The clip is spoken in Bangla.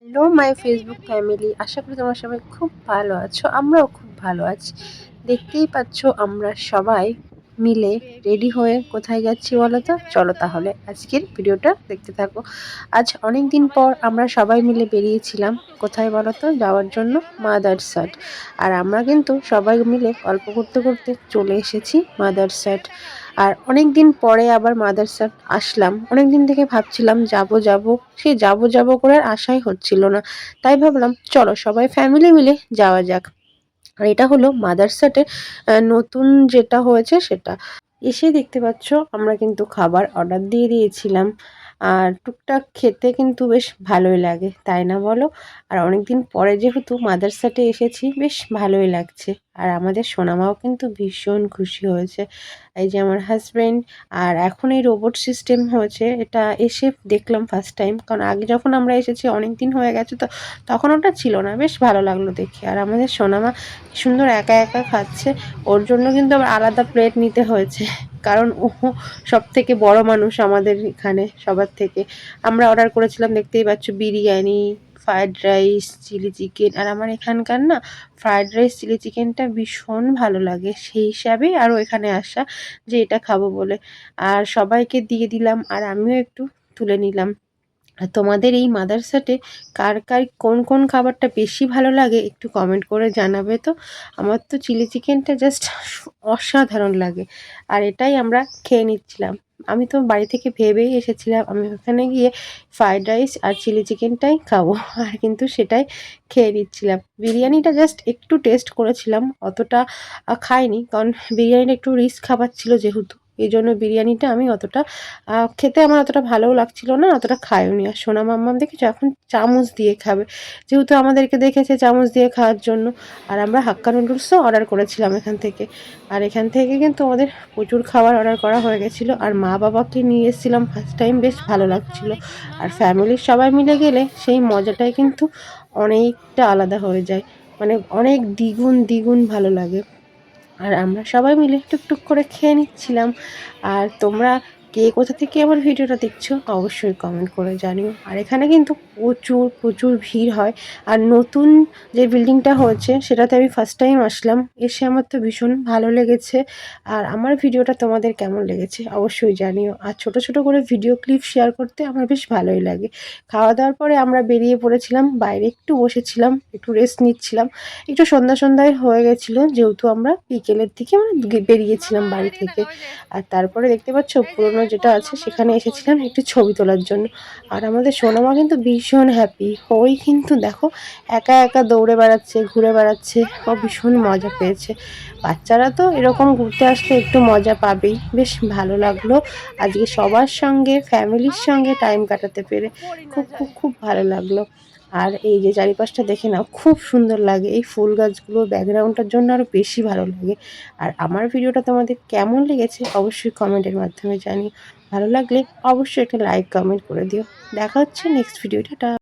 হ্যালো মাই ফেসবুক ফ্যামিলি, আশা করি তোমরা সবাই খুব ভালো আছো। আমরাও খুব ভালো আছি। দেখতেই পাচ্ছ আমরা সবাই মিলে রেডি হয়ে কোথায় যাচ্ছি বলো তো? চলো তাহলে আজকের ভিডিওটা দেখতে থাকো। আজ অনেক দিন পর আমরা সবাই মিলে বেরিয়েছিলাম কোথায় বলো তো? যাওয়ার জন্য মাদারসাট। আর আমরা কিন্তু সবাই মিলে গল্প করতে করতে চলে এসেছি মাদারসাট। আর অনেক দিন পরে আবার মাদারসাট আসলাম। অনেক দিন থেকে ভাবছিলাম যাব যাব, সেই যাব যাব করে আর আশাই হচ্ছিল না। তাই ভাবলাম চলো সবাই ফ্যামিলি মিলে যাওয়া যাক। আর এটা হলো মাদারসাটের নতুন যেটা হয়েছে সেটা। এসে দেখতে পাচ্ছ আমরা কিন্তু খাবার অর্ডার দিয়ে দিয়েছিলাম। আর টুকটাক খেতে কিন্তু বেশ ভালোই লাগে, তাই না বলো? আর অনেকদিন পরে যেহেতু মাদারসাটে এসেছি, বেশ ভালোই লাগছে। আর আমাদের সোনামাও কিন্তু ভীষণ খুশি হয়েছে। এই যে আমার হাজব্যান্ড। আর এখন এই রোবট সিস্টেম হয়েছে, এটা এসে দেখলাম ফার্স্ট টাইম। কারণ আগে যখন আমরা এসেছি অনেক দিন হয়ে গেছে, তো তখন ওটা ছিল না। বেশ ভালো লাগলো দেখে। আর আমাদের সোনামা কি সুন্দর একা একা খাচ্ছে। ওর জন্য কিন্তু আবার আলাদা প্লেট নিতে হয়েছে, কারণ ও সব থেকে বড় মানুষ আমাদের এখানে সবার থেকে। আমরা অর্ডার করেছিলাম দেখতেই পাচ্ছ biryani, fried rice, chilli chicken. আর আমার এখানকার না ফ্রায়েড রাইস চিলি চিকেনটা ভীষণ ভালো লাগে, সেই হিসাবেই আরও এখানে আসা যে এটা খাবো বলে। আর সবাইকে দিয়ে দিলাম আর আমিও একটু তুলে নিলাম। আর তোমাদের এই মাদারসাটে কার কার কোন কোন খাবারটা বেশি ভালো লাগে একটু কমেন্ট করে জানাবে তো। আমার তো চিলি চিকেনটা জাস্ট অসাধারণ লাগে। আর এটাই আমরা খেয়ে নিচ্ছিলাম। আমি তো বাড়ি থেকে ভেবেই এসেছিলাম আমি ওখানে গিয়ে ফ্রায়েড রাইস আর চিলি চিকেনটাই খাবো, আর কিন্তু সেটাই খেয়ে নিচ্ছিলাম। বিরিয়ানিটা জাস্ট একটু টেস্ট করেছিলাম, অতটা খাইনি, কারণ বিরিয়ানিটা একটু রিচ খাবার ছিল যেহেতু। এই জন্য বিরিয়ানিটা আমি অতটা খেতে আমার অতটা ভালোও লাগছিল না, অতটা খাইওনি। আর সোনা মাম্মাম দেখেছো এখন চামচ দিয়ে খাবে, যেহেতু আমাদেরকে দেখেছে চামচ দিয়ে খাওয়ার জন্য। আর আমরা হাক্কা নুডলসও অর্ডার করেছিলাম এখান থেকে। আর এখান থেকে কিন্তু আমাদের প্রচুর খাবার অর্ডার করা হয়ে গেছিলো। আর মা বাবাকে নিয়ে এসেছিলাম ফার্স্ট টাইম, বেশ ভালো লাগছিলো। আর ফ্যামিলির সবাই মিলে গেলে সেই মজাটাই কিন্তু অনেকটা আলাদা হয়ে যায়, মানে অনেক দ্বিগুণ দ্বিগুণ ভালো লাগে। আর আমরা সবাই মিলে টুকটুক করে খেয়ে নিচ্ছিলাম। আর তোমরা কে কোথা থেকে আমার ভিডিওটা দেখছো অবশ্যই কমেন্ট করে জানিও। আর এখানে কিন্তু প্রচুর প্রচুর ভিড় হয়। আর নতুন যে বিল্ডিংটা হয়েছে সেটাতে আমি ফার্স্ট টাইম আসলাম, এসে আমার তো ভীষণ ভালো লেগেছে। আর আমার ভিডিওটা তোমাদের কেমন লেগেছে অবশ্যই জানিও। আর ছোট ছোট করে ভিডিও ক্লিপ শেয়ার করতে আমার বেশ ভালোই লাগে। খাওয়া দাওয়ার পরে আমরা বেরিয়ে পড়েছিলাম বাইরে, একটু বসেছিলাম, একটু রেস্ট নিচ্ছিলাম। একটু সন্ধ্যা সন্ধ্যায় হয়ে গেছিলো, যেহেতু আমরা বিকেলের দিকে মানে বেরিয়েছিলাম বাড়ি থেকে। আর তারপরে দেখতে পাচ্ছ পুরোনো যেটা আছে সেখানে এসেছিলাম একটু ছবি তোলার জন্য। আর আমাদের সোনামা কিন্তু ভীষণ হ্যাপি। ওই কিন্তু দেখো একা একা দৌড়ে বেড়াচ্ছে, ঘুরে বেড়াচ্ছে, ও ভীষণ মজা পেয়েছে। বাচ্চারা তো এরকম ঘুরতে আসলে একটু মজা পাবেই। বেশ ভালো লাগলো আজকে সবার সঙ্গে, ফ্যামিলির সঙ্গে টাইম কাটাতে পেরে। খুব খুব খুব ভালো লাগলো। আর এই যে চারিপাশটা দেখে নাও, খুব সুন্দর লাগে। এই ফুল গাছগুলো ব্যাকগ্রাউন্ডটার জন্য আরও বেশি ভালো লাগে। আর আমার ভিডিওটা তোমাদের কেমন লেগেছে অবশ্যই কমেন্টের মাধ্যমে জানিও। ভালো লাগলে অবশ্যই একটা লাইক কমেন্ট করে দিও। দেখা হচ্ছে নেক্সট ভিডিও। টাটা।